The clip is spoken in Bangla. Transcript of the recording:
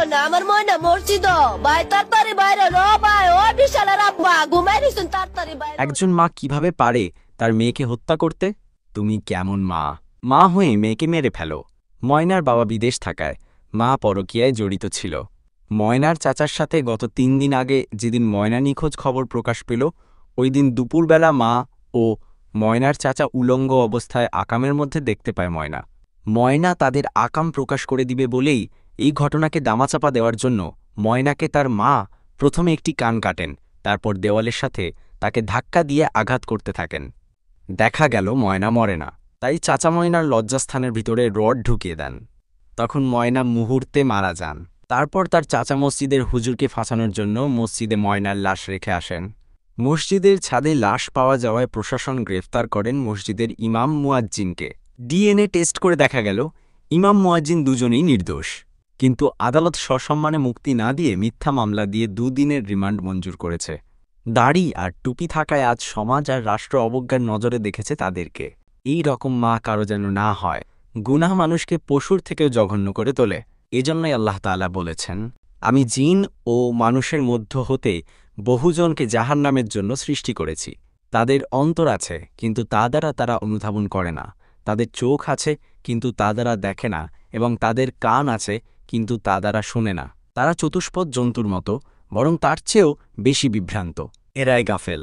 না আমার ময়না মসজিদ ভাই তাড়াতাড়ি বাইরে র ভাই ও বিশালের আব্বা ঘুমাই দিছেন তাড়াতাড়ি বাইরে। একজন মা কিভাবে পারে তার মেয়েকে হত্যা করতে? তুমি কেমন মা? মা হয়ে মেয়েকে মেরে ফেলো। ময়নার বাবা বিদেশ থাকায় মা পরকীয়ায় জড়িত ছিল। ময়নার চাচার সাথে গত 3 দিন আগে যেদিন ময়না নিখোঁজ খবর প্রকাশ পেল, ওই দিন দুপুরবেলা মা ও ময়নার চাচা উলঙ্গ অবস্থায় আকামের মধ্যে দেখতে পায় ময়না। ময়না তাদের আকাম প্রকাশ করে দিবে বলেই এই ঘটনাকে দামাচাপা দেওয়ার জন্য ময়নাকে তার মা প্রথমে একটি কান কাটেন, তারপর দেওয়ালের সাথে তাকে ধাক্কা দিয়ে আঘাত করতে থাকেন। দেখা গেল ময়না মরে না, তাই চাচা ময়নার লজ্জাস্থানের ভিতরে রড ঢুকিয়ে দেন। তখন ময়না মুহূর্তে মারা যান। তারপর তার চাচা মসজিদের হুজুরকে ফাঁসানোর জন্য মসজিদে ময়নার লাশ রেখে আসেন। মসজিদের ছাদে লাশ পাওয়া যাওয়ায় প্রশাসন গ্রেফতার করেন মসজিদের ইমাম মুয়াজ্জিনকে। ডিএনএ টেস্ট করে দেখা গেল ইমাম মুয়াজ্জিন দুজনেই নির্দোষ, কিন্তু আদালত সসম্মানে মুক্তি না দিয়ে মিথ্যা মামলা দিয়ে 2 দিনের রিমান্ড মঞ্জুর করেছে। দাড়ি আর টুপি থাকায় আজ সমাজ আর রাষ্ট্র অবজ্ঞার নজরে দেখেছে তাদেরকে। এই রকম মা কারো যেন না হয়। গুনাহ মানুষকে পশুর থেকেও জঘন্য করে তোলে। এজন্যই আল্লাহ তাআলা বলেছেন, আমি জিন ও মানুষের মধ্য হতে বহুজনকে জাহান্নামের জন্য সৃষ্টি করেছি। তাদের অন্তর আছে, কিন্তু তা দ্বারা তারা অনুধাবন করে না। তাদের চোখ আছে, কিন্তু তা দ্বারা দেখে না, এবং তাদের কান আছে, কিন্তু তা দ্বারা শোনে না। তারা চতুষ্পদ জন্তুর মতো, বরং তার চেয়েও বেশি বিভ্রান্ত। এরাই গাফেল।